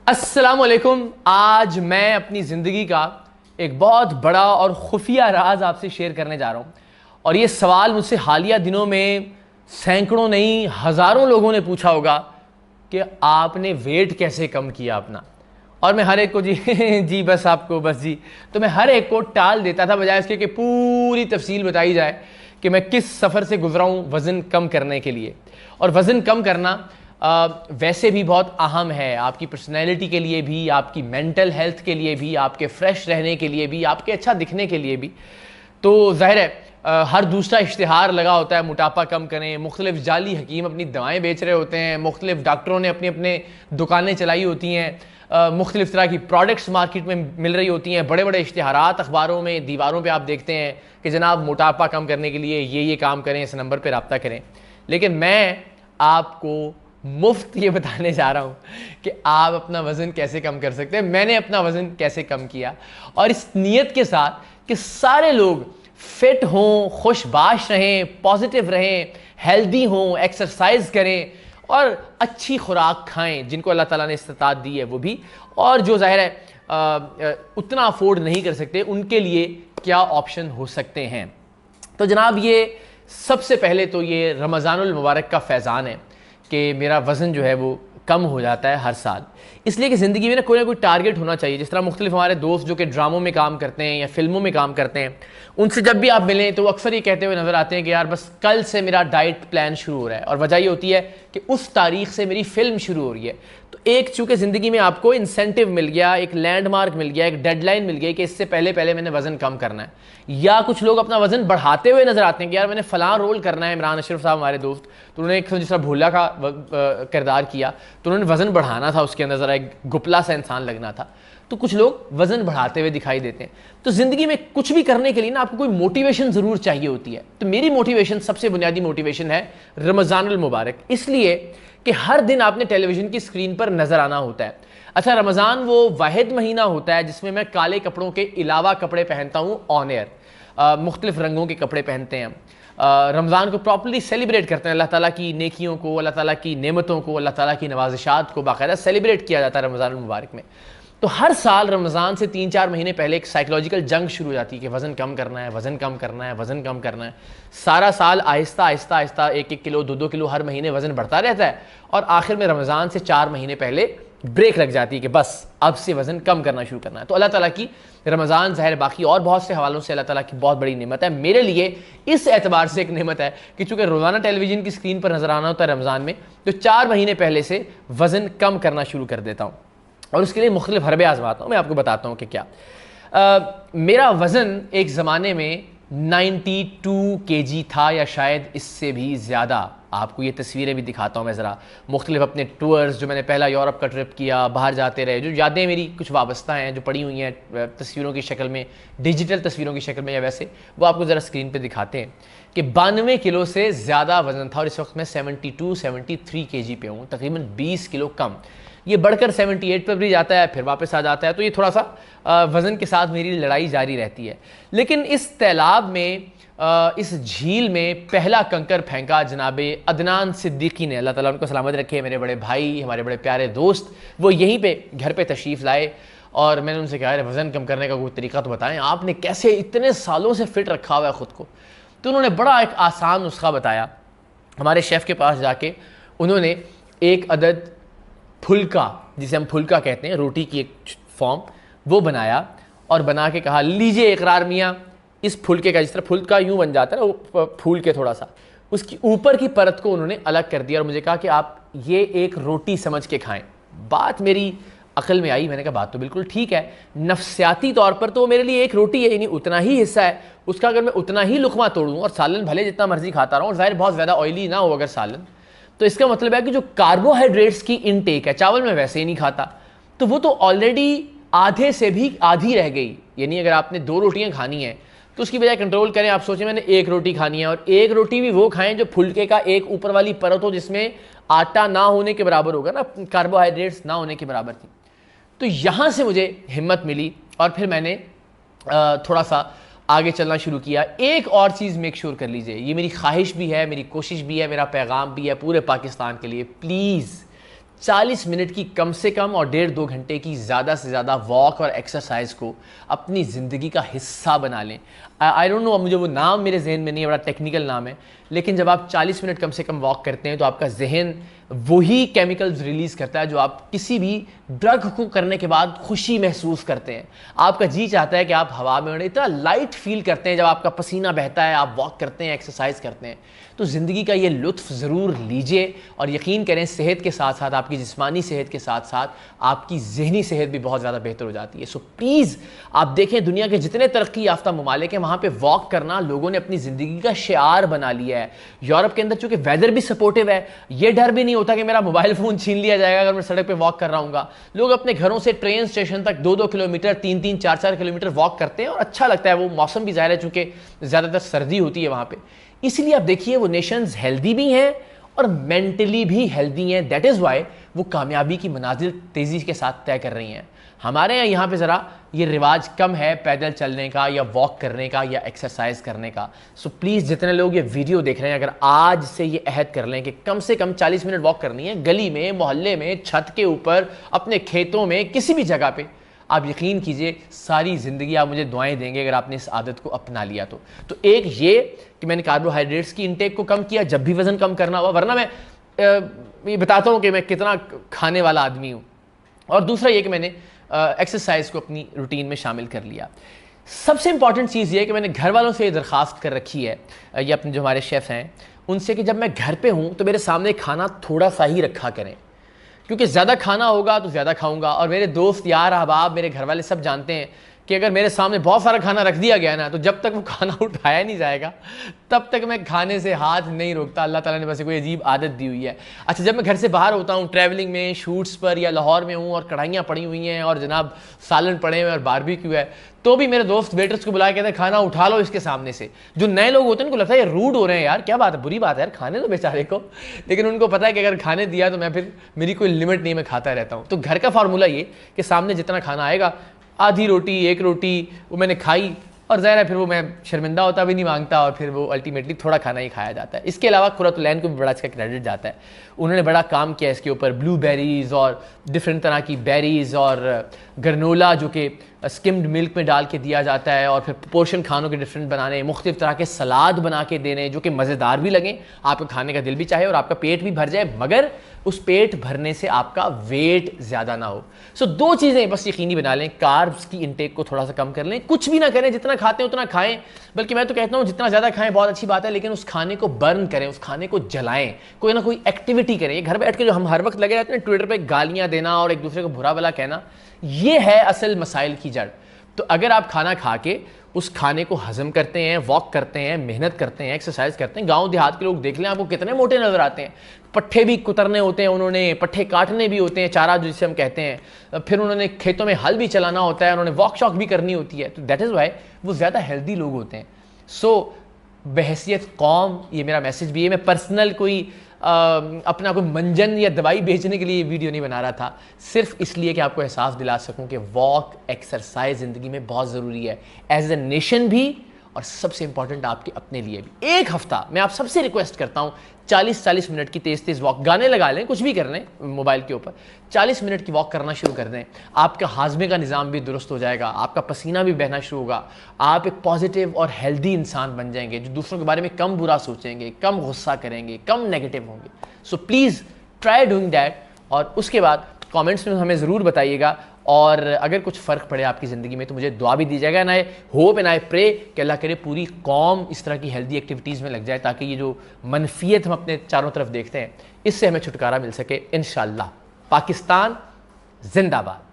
अस्सलामुअलैकुम। आज मैं अपनी ज़िंदगी का एक बहुत बड़ा और खुफिया राज आपसे शेयर करने जा रहा हूँ। और ये सवाल मुझसे हालिया दिनों में सैकड़ों नहीं हज़ारों लोगों ने पूछा होगा कि आपने वेट कैसे कम किया अपना। और मैं हर एक को जी जी बस आपको बस जी, तो मैं हर एक को टाल देता था बजाय इसके कि पूरी तफसील बताई जाए कि मैं किस सफ़र से गुजरा हूँ वज़न कम करने के लिए। और वज़न कम करना वैसे भी बहुत अहम है, आपकी पर्सनैलिटी के लिए भी, आपकी मेंटल हेल्थ के लिए भी, आपके फ्रेश रहने के लिए भी, आपके अच्छा दिखने के लिए भी। तो ज़ाहिर है हर दूसरा इश्तिहार लगा होता है मोटापा कम करें, मुख्तलिफ जाली हकीम अपनी दवाएं बेच रहे होते हैं, मुख्तलिफ डॉक्टरों ने अपनी अपने दुकानें चलाई होती हैं, मुख्तलिफ तरह की प्रोडक्ट्स मार्केट में मिल रही होती हैं, बड़े बड़े इश्तिहारात अखबारों में दीवारों पर आप देखते हैं कि जनाब मोटापा कम करने के लिए ये काम करें, इस नंबर पर रब्ता करें। लेकिन मैं आपको मुफ्त ये बताने जा रहा हूँ कि आप अपना वज़न कैसे कम कर सकते हैं। मैंने अपना वज़न कैसे कम किया, और इस नीयत के साथ कि सारे लोग फिट हों, खुशबाश रहें, पॉजिटिव रहें, हेल्दी हों, एक्सरसाइज करें और अच्छी खुराक खाएं, जिनको अल्लाह ताला ने इस्तिताअत दी है वो भी, और जो ज़ाहिर है उतना अफोर्ड नहीं कर सकते, उनके लिए क्या ऑप्शन हो सकते हैं। तो जनाब, ये सबसे पहले तो ये रमज़ानुल मुबारक का फैज़ान है कि मेरा वज़न जो है वो कम हो जाता है हर साल। इसलिए कि ज़िंदगी में ना कोई टारगेट होना चाहिए। जिस तरह मुख्तलिफ हमारे दोस्त जो कि ड्रामों में काम करते हैं या फिल्मों में काम करते हैं, उनसे जब भी आप मिलें तो अक्सर ये कहते हुए नज़र आते हैं कि यार बस कल से मेरा डाइट प्लान शुरू हो रहा है, और वजह ये होती है कि उस तारीख से मेरी फ़िल्म शुरू हो रही है। तो एक चूँकि ज़िंदगी में आपको इंसेंटिव मिल गया, एक लैंडमार्क मिल गया, एक डेडलाइन मिल गई कि इससे पहले पहले मैंने वज़न कम करना है। या कुछ लोग अपना वज़न बढ़ाते हुए नज़र आते हैं कि यार मैंने फ़लाँ रोल करना है। इमरान अशरफ साहब हमारे दोस्त, तो उन्होंने एक जिस तरह भोला का किरदार किया, तो उन्होंने वज़न बढ़ाना था, उसके अंदर ज़रा एक गुपला सा इंसान लगना था। तो कुछ लोग वज़न बढ़ाते हुए दिखाई देते हैं। तो ज़िंदगी में कुछ भी करने के लिए ना आपको कोई मोटिवेशन ज़रूर चाहिए होती है। तो मेरी मोटिवेशन, सबसे बुनियादी मोटिवेशन है रमज़ानुल मुबारक, इसलिए कि हर दिन आपने टेलीविज़न की स्क्रीन पर नज़र आना होता है। अच्छा, रमज़ान वो वाहिद महीना होता है जिसमें मैं काले कपड़ों के अलावा कपड़े पहनता हूँ ऑन एयर। मुख्तलिफ रंगों के कपड़े पहनते हैं। रमज़ान को प्रॉपर्ली सेलिब्रेट करते हैं। अल्लाह ताला की नेकियों को, अल्लाह ताला की नेमतों को, अल्लाह ताला की नवाज़िशात को बाकायदा सेलिब्रेट किया जाता है रमज़ान मुबारक में। तो हर साल रमज़ान से 3-4 महीने पहले एक साइकोलॉजिकल जंग शुरू हो जाती है कि वज़न कम करना है, वज़न कम करना है, वज़न कम करना है। सारा साल आहिस्ता आहिस्ता आहिस्ता 1-1 किलो 2-2 किलो हर महीने वज़न बढ़ता रहता है, और आखिर में रमज़ान से 4 महीने पहले ब्रेक लग जाती है कि बस अब से वज़न कम करना शुरू करना है। तो अल्लाह ताला की रमज़ान ज़ाहिर बाकी और बहुत से हवालों से अल्लाह ताला की बहुत बड़ी नेमत है। मेरे लिए इस एतबार से एक नेमत है कि चूँकि रोज़ाना टेलीविज़न की स्क्रीन पर नज़र आना होता है रमज़ान में, तो 4 महीने पहले से वज़न कम करना शुरू कर देता हूँ, और उसके लिए मुख्तलिफ हरबे आजमाता हूँ। मैं आपको बताता हूँ कि क्या मेरा वज़न एक ज़माने में 92 kg था, या शायद इससे भी ज़्यादा। आपको ये तस्वीरें भी दिखाता हूँ मैं ज़रा, मुख्तलिफ अपने टूर्स, जो मैंने पहला यूरोप का ट्रिप किया, बाहर जाते रहे, जो यादें मेरी कुछ वाबस्ता हैं, जो पड़ी हुई हैं तस्वीरों की शक्ल में, डिजिटल तस्वीरों की शक्ल में या वैसे, वो आपको ज़रा स्क्रीन पे दिखाते हैं कि 92 किलो से ज़्यादा वज़न था, और इस वक्त मैं 72-73 kg पे हूँ, तकरीबन 20 किलो कम। ये बढ़कर 78 पर भी जाता है, फिर वापस आ जाता है। तो ये थोड़ा सा वज़न के साथ मेरी लड़ाई जारी रहती है। लेकिन इस तैलाब में, इस झील में पहला कंकर फेंका जनाबे अदनान सिद्दीकी ने, अल्लाह ताला उनको सलामत रखे, मेरे बड़े भाई, हमारे बड़े प्यारे दोस्त। वो यहीं पे घर पे तशरीफ़ लाए, और मैंने उनसे कहा वज़न कम करने का कोई तरीका तो बताएं, आपने कैसे इतने सालों से फ़िट रखा हुआ है ख़ुद को। तो उन्होंने बड़ा एक आसान नुस्खा बताया। हमारे शेफ़ के पास जाके उन्होंने एक अदद फुल्का, जिसे हम फुल्का कहते हैं, रोटी की एक फॉर्म, वो बनाया, और बना के कहा लीजिए इकरार मियाँ, इस फुल्के का, जिस तरह फुल्का यूँ बन जाता है ना वो फूल के थोड़ा सा, उसकी ऊपर की परत को उन्होंने अलग कर दिया, और मुझे कहा कि आप ये एक रोटी समझ के खाएं। बात मेरी अकल में आई, मैंने कहा बात तो बिल्कुल ठीक है, नफ्सियाती तौर पर तो मेरे लिए एक रोटी है, यानी उतना ही हिस्सा है उसका, अगर मैं उतना ही लुकमा तोड़ूँ और सालन भले जितना मर्जी खाता रहूँ, और ज़ाहिर बहुत ज़्यादा ऑयली ना हो अगर सालन, तो इसका मतलब है कि जो कार्बोहाइड्रेट्स की इनटेक है, चावल में वैसे ही नहीं खाता, तो वो तो ऑलरेडी आधे से भी आधी रह गई। यानी अगर आपने 2 रोटियां खानी है तो उसकी बजाय कंट्रोल करें, आप सोचें मैंने 1 रोटी खानी है, और 1 रोटी भी वो खाएं जो फुलके का एक ऊपर वाली परत हो, जिसमें आटा ना होने के बराबर होगा ना, कार्बोहाइड्रेट्स ना होने के बराबर थी। तो यहाँ से मुझे हिम्मत मिली, और फिर मैंने थोड़ा सा आगे चलना शुरू किया। एक और चीज़ मेक श्योर कर लीजिए, ये मेरी ख्वाहिश भी है, मेरी कोशिश भी है, मेरा पैगाम भी है पूरे पाकिस्तान के लिए, प्लीज़ 40 मिनट की कम से कम और 1.5-2 घंटे की ज़्यादा से ज़्यादा वॉक और एक्सरसाइज को अपनी ज़िंदगी का हिस्सा बना लें। आई डोंट नो, मुझे वो नाम मेरे जहन में नहीं है, बड़ा टेक्निकल नाम है, लेकिन जब आप 40 मिनट कम से कम वॉक करते हैं तो आपका जहन वही केमिकल्स रिलीज़ करता है जो आप किसी भी ड्रग को करने के बाद खुशी महसूस करते हैं। आपका जी चाहता है कि आप हवा में उड़े, इतना लाइट फील करते हैं जब आपका पसीना बहता है, आप वॉक करते हैं, एक्सरसाइज करते हैं। तो ज़िंदगी का ये लुत्फ़ ज़रूर लीजिए और यकीन करें सेहत के साथ साथ, आपकी जिस्मानी सेहत के साथ साथ आपकी ज़हनी सेहत भी बहुत ज़्यादा बेहतर हो जाती है। सो प्लीज़ आप देखें, दुनिया के जितने तरक्की याफ्ता ममालिक हैं वहाँ पे वॉक करना लोगों ने अपनी ज़िंदगी का शिआर बना लिया है। यूरोप के अंदर चूँकि वेदर भी सपोर्टिव है, ये डर भी नहीं होता कि मेरा मोबाइल फ़ोन छीन लिया जाएगा अगर मैं सड़क पर वॉक कर रहा हूँ। लोग अपने घरों से ट्रेन स्टेशन तक 2-2 किलोमीटर, 3-3, 4-4 किलोमीटर वॉक करते हैं और अच्छा लगता है। वो मौसम भी ज़ाहिर है चूँकि ज़्यादातर सर्दी होती है वहाँ पर, इसलिए आप देखिए वो नेशंस हेल्दी भी हैं और मेंटली भी हेल्दी हैं। दैट इज़ वाई वो कामयाबी की मनाजिल तेज़ी के साथ तय कर रही हैं। हमारे यहाँ पे ज़रा ये रिवाज कम है पैदल चलने का या वॉक करने का या एक्सरसाइज करने का। सो प्लीज़ जितने लोग ये वीडियो देख रहे हैं, अगर आज से ये अहद कर लें कि कम से कम 40 मिनट वॉक करनी है, गली में, मोहल्ले में, छत के ऊपर, अपने खेतों में, किसी भी जगह पे, आप यकीन कीजिए सारी ज़िंदगी आप मुझे दुआएं देंगे अगर आपने इस आदत को अपना लिया तो एक ये कि मैंने कार्बोहाइड्रेट्स की इंटेक को कम किया जब भी वज़न कम करना हुआ, वरना मैं ये बताता हूँ कि मैं कितना खाने वाला आदमी हूँ। और दूसरा ये कि मैंने एक्सरसाइज को अपनी रूटीन में शामिल कर लिया। सबसे इंपॉर्टेंट चीज़ ये है कि मैंने घर वालों से ये दरख्वास्त कर रखी है, ये अपने जो हमारे शेफ़ हैं उनसे, कि जब मैं घर पे हूँ तो मेरे सामने खाना थोड़ा सा ही रखा करें, क्योंकि ज़्यादा खाना होगा तो ज़्यादा खाऊंगा। और मेरे दोस्त, यार, अहबाब, मेरे घर वाले सब जानते हैं कि अगर मेरे सामने बहुत सारा खाना रख दिया गया ना, तो जब तक वो खाना उठाया नहीं जाएगा तब तक मैं खाने से हाथ नहीं रोकता। अल्लाह ताला ने बस कोई अजीब आदत दी हुई है। अच्छा, जब मैं घर से बाहर होता हूँ, ट्रैवलिंग में, शूट्स पर या लाहौर में हूँ और कढ़ाइयाँ पड़ी हुई हैं और जनाब सालन पड़े हुए और बारबेक्यू है, तो भी मेरे दोस्त वेटर्स को बुला के कहते हैं खाना उठा लो इसके सामने से। जो नए लोग होते हैं उनको लगता है ये रूड हो रहे हैं, यार क्या बात है, बुरी बात है यार, खाने दो बेचारे को। लेकिन उनको पता है कि अगर खाने दिया तो मैं फिर मेरी कोई लिमिट नहीं, मैं खाता रहता हूँ। तो घर का फार्मूला ये कि सामने जितना खाना आएगा, आधी रोटी, एक रोटी वो मैंने खाई, और ज़ाहिर है फिर वो मैं शर्मिंदा होता भी नहीं मांगता, और फिर वो अल्टीमेटली थोड़ा खाना ही खाया जाता है। इसके अलावा कुरतुलैन को भी बड़ा इसका क्रेडिट जाता है, उन्होंने बड़ा काम किया इसके ऊपर। ब्लूबेरीज़ और डिफरेंट तरह की बेरीज़ और ग्रनोला जो कि स्किम्ड मिल्क में डाल के दिया जाता है, और फिर पोर्शन खानों के डिफरेंट बनाने, मुख्तलिफ तरह के सलाद बना के देने जो कि मज़ेदार भी लगें, आपको खाने का दिल भी चाहे और आपका पेट भी भर जाए, मगर उस पेट भरने से आपका वेट ज़्यादा ना हो। सो दो चीज़ें बस यकीनी बना लें, कार्ब्स की इंटेक को थोड़ा सा कम कर लें, कुछ भी ना करें, जितना खाते हैं उतना खाएं, बल्कि मैं तो कहता हूँ जितना ज़्यादा खाएं बहुत अच्छी बात है, लेकिन उस खाने को बर्न करें, उस खाने को जलाएं, कोई ना कोई एक्टिविटी करें। ये घर बैठ के जो हम हर वक्त लगे रहते हैं ट्विटर पर गालियाँ देना और एक दूसरे को बुरा भला कहना, ये है असल मसाइल की जड़। तो अगर आप खाना खा के उस खाने को हजम करते हैं, वॉक करते हैं, मेहनत करते हैं, एक्सरसाइज करते हैं, गांव देहात के लोग देख लें आपको कितने मोटे नजर आते हैं। पट्ठे भी कुतरने होते हैं, उन्होंने पट्ठे काटने भी होते हैं, चारा जिसे हम कहते हैं, फिर उन्होंने खेतों में हल भी चलाना होता है, उन्होंने वॉक शॉक भी करनी होती है। तो दैट इज़ वाई वो ज़्यादा हेल्दी लोग होते हैं। सो बहैसियत कौम, ये मेरा मैसेज भी है, मैं पर्सनल कोई अपना कोई मंजन या दवाई बेचने के लिए ये वीडियो नहीं बना रहा था, सिर्फ इसलिए कि आपको एहसास दिला सकूं कि वॉक, एक्सरसाइज ज़िंदगी में बहुत ज़रूरी है, एज ए नेशन भी, और सबसे इंपॉर्टेंट आपके अपने लिए भी। एक हफ्ता मैं आप सबसे रिक्वेस्ट करता हूँ 40-40 मिनट की तेज़ वॉक, गाने लगा लें, कुछ भी कर लें मोबाइल के ऊपर, 40 मिनट की वॉक करना शुरू कर दें। आपका हाजमे का निज़ाम भी दुरुस्त हो जाएगा, आपका पसीना भी बहना शुरू होगा, आप एक पॉजिटिव और हेल्दी इंसान बन जाएंगे जो दूसरों के बारे में कम बुरा सोचेंगे, कम गुस्सा करेंगे, कम नेगेटिव होंगे। So please try doing that, और उसके बाद कमेंट्स में हमें ज़रूर बताइएगा, और अगर कुछ फ़र्क पड़े आपकी ज़िंदगी में तो मुझे दुआ भी दीजिएगा। And I hope and I pray कि अल्लाह करे पूरी कौम इस तरह की हेल्दी एक्टिविटीज़ में लग जाए, ताकि ये जो मनफियत हम अपने चारों तरफ देखते हैं इससे हमें छुटकारा मिल सके इंशाअल्लाह। पाकिस्तान जिंदाबाद।